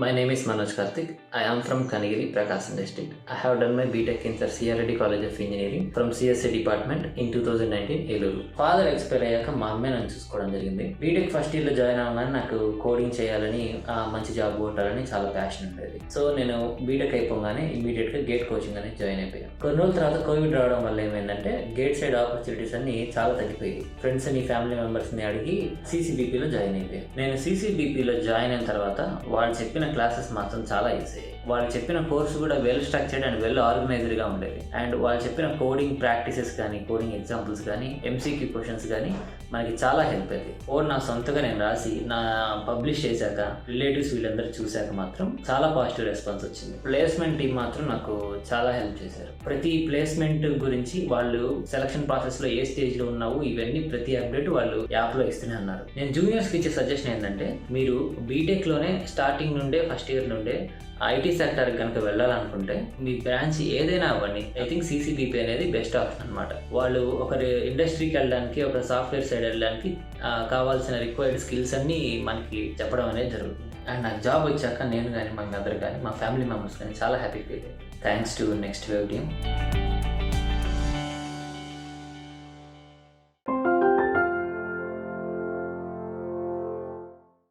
My name is Manoj Karthik. I am from Kanigiri, Prakasam district. I have done my BTech in Sir C.R. Reddy College of Engineering from CSA department in 2019 Eluru. Father expire అయ్యాక మా అమ్మే నన్ను చూసుకోవడం జరిగింది. BTech first ఇయర్లో join అవ్వగానే నాకు coding చేయాలని, మంచి జాబ్ కొట్టాలని చాలా ప్యాషన్ ఉండేది. సో నేను బీటెక్ అయిపోగానే ఇమీడియట్గా గేట్ కోచింగ్ అనేది జాయిన్ అయిపోయాను. కొన్ని రోజుల తర్వాత కోవిడ్ రావడం వల్ల ఏమైందంటే గేట్ సైడ్ ఆపర్చునిటీస్ అన్ని చాలా తగ్గిపోయాయి. ఫ్రెండ్స్ని, ఫ్యామిలీ మెంబర్స్ని అడిగి CCBPలో జాయిన్ అయిపోయాను. నేను CCBPలో జాయిన్ అయిన తర్వాత వాళ్ళు చెప్పిన క్లాసెస్ మాత్రం చాలా ఈజీ. వాళ్ళు చెప్పిన కోర్సు కూడా వెల్ స్ట్రక్చర్డ్ అండ్ వెల్ ఆర్గనైజ్డ్గా ఉండేది. అండ్ వాళ్ళు చెప్పిన కోడింగ్ ప్రాక్టీసెస్ కానీ, కోడింగ్ ఎగ్జాంపుల్స్ కానీ, MCQ క్వశ్చన్స్ కానీ మనకి చాలా హెల్ప్ అయ్యింది. నా సొంతగా నేను రాసి నా పబ్లిష్ చేశాక రిలేటివ్స్ వీళ్ళందరూ చూశాక మాత్రం చాలా పాజిటివ్ రెస్పాన్స్ వచ్చింది. ప్లేస్మెంట్ టీం మాత్రం నాకు చాలా హెల్ప్ చేశారు. ప్రతి ప్లేస్మెంట్ గురించి వాళ్ళు సెలక్షన్ ప్రాసెస్లో ఏ స్టేజ్లో ఉన్నావు ఇవన్నీ ప్రతి అప్డేట్ వాళ్ళు యాప్లో ఇస్తూనే ఉన్నారు. నేను జూనియర్స్కి ఇచ్చే సజెషన్ ఏంటంటే, మీరు బీటెక్లోనే స్టార్టింగ్ నుండే ఫస్ట్ ఇయర్ నుండే IT సెక్టర్ కనుక వెళ్ళాలనుకుంటే మీ బ్రాంచ్ ఏదైనా అవ్వండి, ఐ థింక్ CCBP అనేది బెస్ట్ ఆప్షన్ అనమాట. వాళ్ళు ఒక ఇండస్ట్రీకి వెళ్ళడానికి, ఒక సాఫ్ట్వేర్ సైడ్ వెళ్ళడానికి కావాల్సిన రిక్వైర్డ్ స్కిల్స్ అన్నీ మనకి చెప్పడం అనేది జరుగుతుంది. అండ్ నాకు జాబ్ వచ్చాక నేను కానీ, మా మదర్ కానీ, మా ఫ్యామిలీ మెంబర్స్ కానీ చాలా హ్యాపీ ఫీల్ అయ్యాను. Thanks to next wave team.